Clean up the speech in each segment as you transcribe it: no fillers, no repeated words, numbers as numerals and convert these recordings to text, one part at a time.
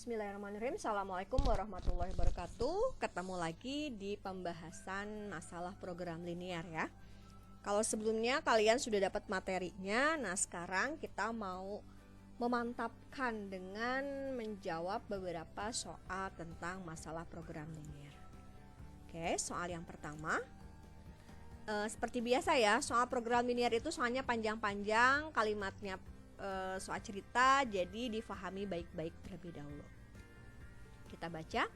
Bismillahirrahmanirrahim. Assalamualaikum warahmatullahi wabarakatuh. Ketemu lagi di pembahasan masalah program linear ya. Kalau sebelumnya kalian sudah dapat materinya, nah sekarang kita mau memantapkan dengan menjawab beberapa soal tentang masalah program linear. Oke, soal yang pertama. Seperti biasa ya, soal program linear itu soalnya panjang-panjang, kalimatnya soal cerita, jadi difahami baik-baik terlebih dahulu. Kita baca.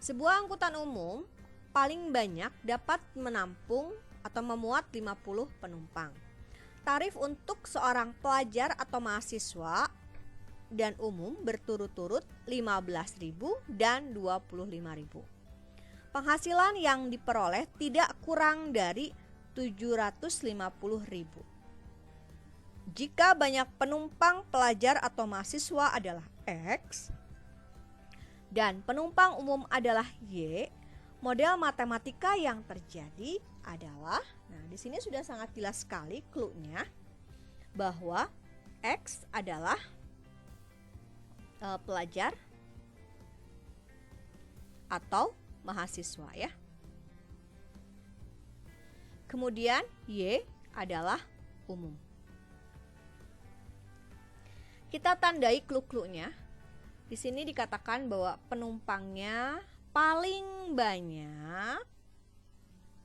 Sebuah angkutan umum paling banyak dapat menampung atau memuat 50 penumpang. Tarif untuk seorang pelajar atau mahasiswa dan umum berturut-turut 15.000 dan 25.000. Penghasilan yang diperoleh tidak kurang dari 750.000. Jika banyak penumpang pelajar atau mahasiswa adalah X dan penumpang umum adalah Y, model matematika yang terjadi adalah, nah di sini sudah sangat jelas sekali clue-nya bahwa X adalah pelajar atau mahasiswa ya. Kemudian Y adalah umum. Kita tandai clue-cluenya. Di sini dikatakan bahwa penumpangnya paling banyak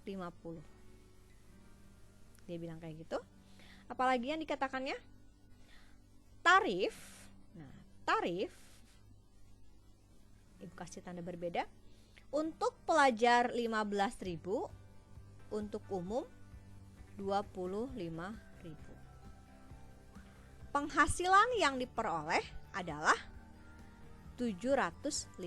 50. Dia bilang kayak gitu. Apalagi yang dikatakannya? Tarif. Nah, tarif Ibu kasih tanda berbeda. Untuk pelajar 15.000, untuk umum 25.000. Penghasilan yang diperoleh adalah 750.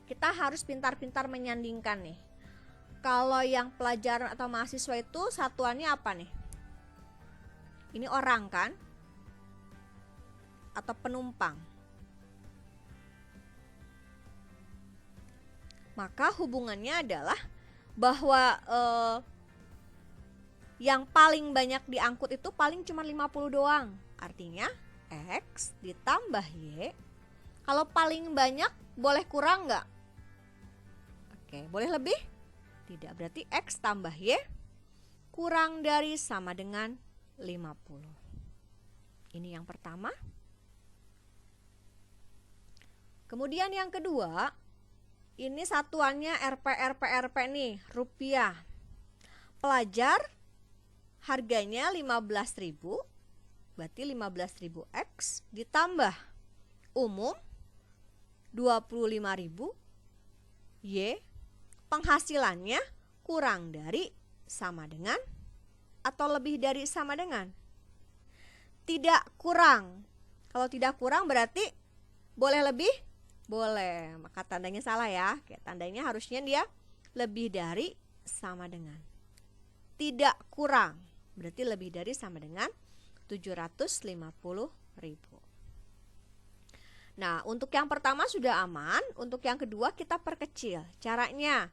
Kita harus pintar-pintar menyandingkan nih. Kalau yang pelajar atau mahasiswa itu satuannya apa nih? Ini orang kan? Atau penumpang? Maka hubungannya adalah bahwa yang paling banyak diangkut itu paling cuma 50 doang. Artinya X ditambah Y. Kalau paling banyak boleh kurang nggak? Oke, boleh lebih? Tidak, berarti X tambah Y kurang dari sama dengan 50. Ini yang pertama. Kemudian yang kedua, ini satuannya Rp nih, rupiah. Pelajar harganya 15.000, berarti 15.000 X ditambah umum 25.000 Y, penghasilannya kurang dari sama dengan atau lebih dari sama dengan? Tidak kurang. Kalau tidak kurang berarti boleh lebih? Boleh. Maka tandanya salah ya. Tandanya harusnya dia lebih dari sama dengan. Tidak kurang. Berarti lebih dari sama dengan 750.000. Nah, untuk yang pertama sudah aman. Untuk yang kedua kita perkecil. Caranya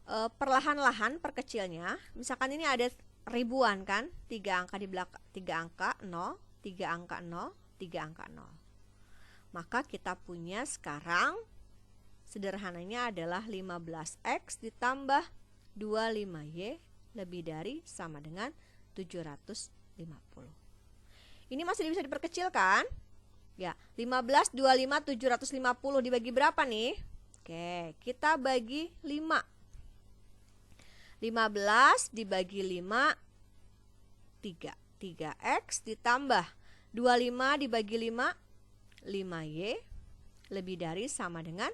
perlahan-lahan perkecilnya. Misalkan ini ada ribuan kan, 3 angka di belakang, 3 angka 0, 3 angka 0, 3 angka 0. Maka kita punya sekarang sederhananya adalah 15X ditambah 25Y lebih dari sama dengan 750. Ini masih bisa diperkecil kan? Ya, 15, 25, 750 dibagi berapa nih? Oke, kita bagi 5. 15 dibagi 5, 3. 3X ditambah 25 dibagi 5, 5Y lebih dari sama dengan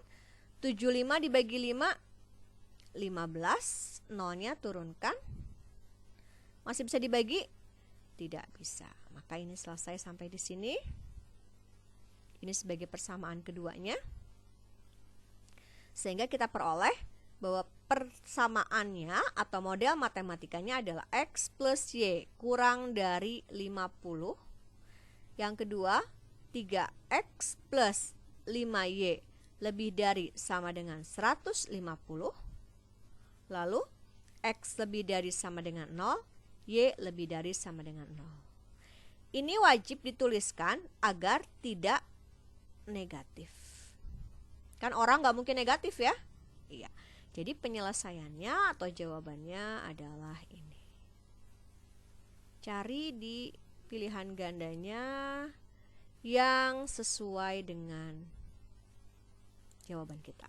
75 dibagi 5, 15. Nolnya turunkan. Masih bisa dibagi? Tidak bisa. Maka ini selesai sampai di sini. Ini sebagai persamaan keduanya. Sehingga kita peroleh bahwa persamaannya atau model matematikanya adalah X plus Y kurang dari 50. Yang kedua, 3X plus 5Y lebih dari sama dengan 150. Lalu X lebih dari sama dengan 0, Y lebih dari sama dengan 0. Ini wajib dituliskan agar tidak negatif. Kan orang nggak mungkin negatif ya? Iya. Jadi penyelesaiannya atau jawabannya adalah ini. Cari di pilihan gandanya yang sesuai dengan jawaban kita.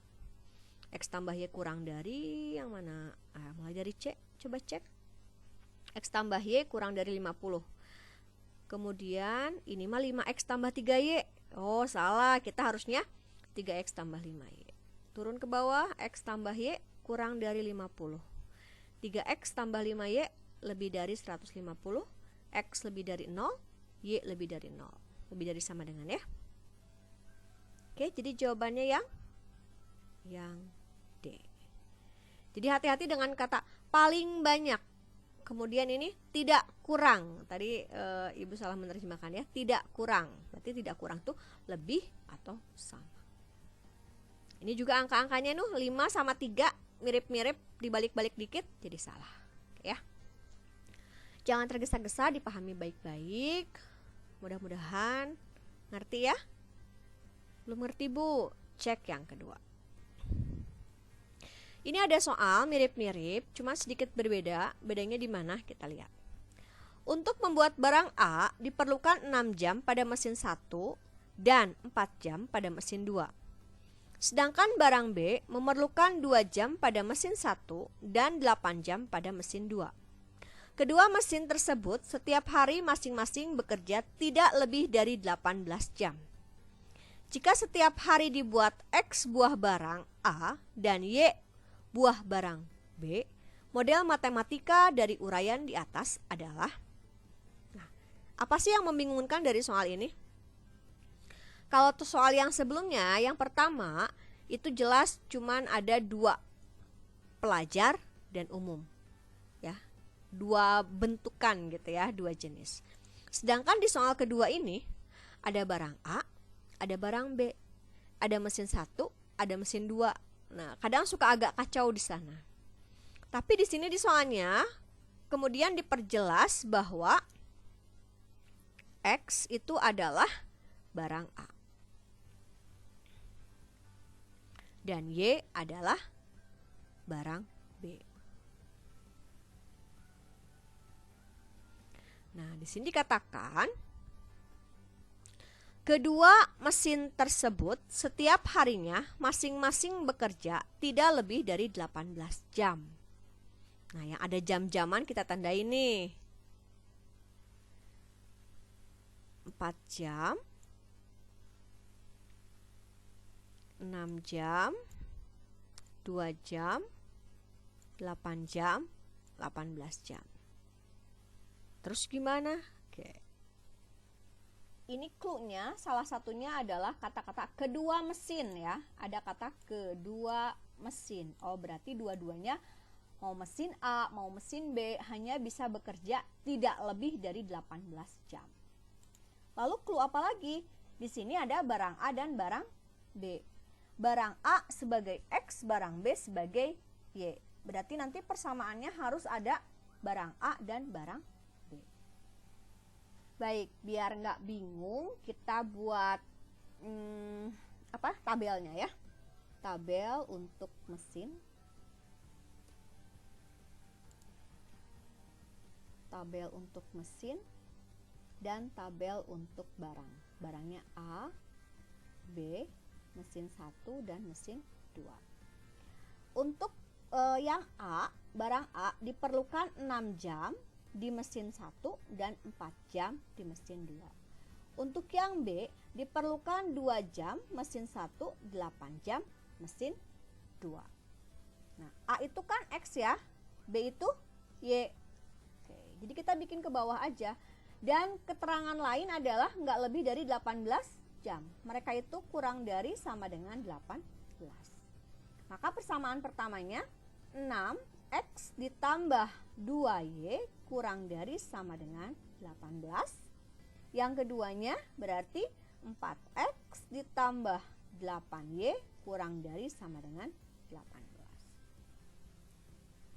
X tambah Y kurang dari yang mana? Mulai dari C, coba cek. X tambah Y kurang dari 50. Kemudian ini mah 5X tambah 3Y. Oh salah, kita harusnya 3X tambah 5Y. Turun ke bawah, X tambah Y kurang dari 50. 3X tambah 5Y lebih dari 150. X lebih dari 0, Y lebih dari 0. Lebih dari sama dengan ya. Oke, jadi jawabannya yang D. Jadi hati-hati dengan kata paling banyak. Kemudian ini tidak kurang. Tadi Ibu salah menerjemahkan ya. Tidak kurang. Berarti tidak kurang tuh lebih atau sama. Ini juga angka-angkanya 5 sama 3 mirip-mirip, dibalik-balik dikit jadi salah. Oke ya. Jangan tergesa-gesa, dipahami baik-baik. Mudah-mudahan ngerti ya. Belum ngerti Bu? Cek yang kedua. Ini ada soal mirip-mirip, cuma sedikit berbeda. Bedanya di mana? Kita lihat. Untuk membuat barang A diperlukan 6 jam pada mesin 1 dan 4 jam pada mesin 2. Sedangkan barang B memerlukan 2 jam pada mesin 1 dan 8 jam pada mesin 2. Kedua mesin tersebut setiap hari masing-masing bekerja tidak lebih dari 18 jam. Jika setiap hari dibuat X buah barang A dan Y buah barang B, model matematika dari uraian di atas adalah. Nah, apa sih yang membingungkan dari soal ini? Kalau tuh soal yang sebelumnya, yang pertama itu jelas cuman ada 2 pelajar dan umum. Ya. 2 bentukan gitu ya, 2 jenis. Sedangkan di soal kedua ini ada barang A, ada barang B, ada mesin 1, ada mesin 2. Nah, kadang suka agak kacau di sana. Tapi di sini di soalnya kemudian diperjelas bahwa X itu adalah barang A dan Y adalah barang B. Nah, di sini dikatakan kedua mesin tersebut setiap harinya masing-masing bekerja tidak lebih dari 18 jam. Nah, yang ada jam-jaman kita tandai nih. 4 jam, 6 jam, 2 jam, 8 jam, 18 jam. Terus gimana? Oke. Ini clue-nya salah satunya adalah kata-kata kedua mesin ya. Ada kata kedua mesin. Oh, berarti dua-duanya mau mesin A, mau mesin B hanya bisa bekerja tidak lebih dari 18 jam. Lalu clue apa lagi? Di sini ada barang A dan barang B. Barang A sebagai X, barang B sebagai Y. Berarti nanti persamaannya harus ada barang A dan barang B. Baik, biar nggak bingung, kita buat tabelnya ya. Tabel untuk mesin, tabel untuk mesin, dan tabel untuk barang. Barangnya A, B, mesin 1 dan mesin 2. Untuk yang A, barang A diperlukan 6 jam di mesin 1 dan 4 jam di mesin 2. Untuk yang B diperlukan 2 jam mesin 1, 8 jam mesin 2. Nah, A itu kan X ya, B itu Y. Oke, jadi kita bikin ke bawah aja. Dan keterangan lain adalah nggak lebih dari 18 jam. Mereka itu kurang dari sama dengan 18. Maka persamaan pertamanya 6X ditambah 2Y kurang dari sama dengan 18. Yang keduanya berarti 4X ditambah 8Y kurang dari sama dengan 18.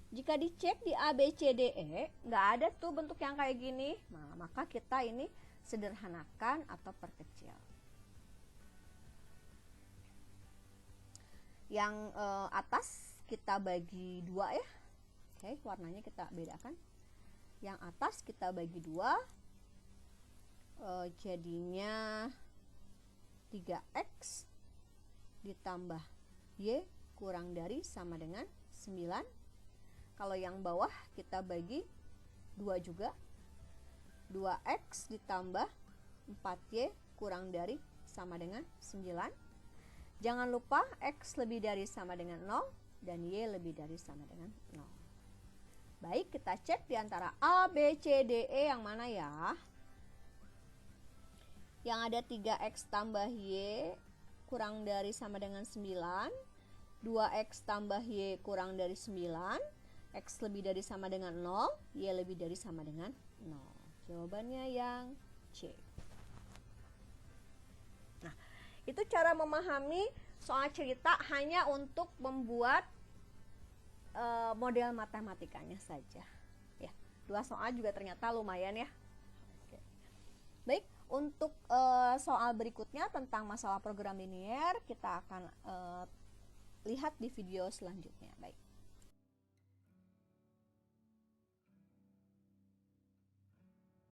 Jika dicek di A, B, C, D, E nggak ada tuh bentuk yang kayak gini. Nah, maka kita ini sederhanakan atau perkecil. Yang atas kita bagi 2 ya. Oke, warnanya kita bedakan. Yang atas kita bagi 2, jadinya 3x ditambah y kurang dari sama dengan 9. Kalau yang bawah kita bagi 2 juga, 2x ditambah 4y kurang dari sama dengan 9. Jangan lupa x lebih dari sama dengan 0 dan y lebih dari sama dengan 0. Baik, kita cek di antara A, B, C, D, E yang mana ya? Yang ada 3x tambah y kurang dari sama dengan 9, 2x tambah y kurang dari 9, x lebih dari sama dengan 0, y lebih dari sama dengan 0. Jawabannya yang C. Nah, itu cara memahami soal cerita hanya untuk membuat model matematikanya saja. Ya, 2 soal juga ternyata lumayan ya. Oke. Baik, untuk soal berikutnya tentang masalah program linier kita akan lihat di video selanjutnya. Baik.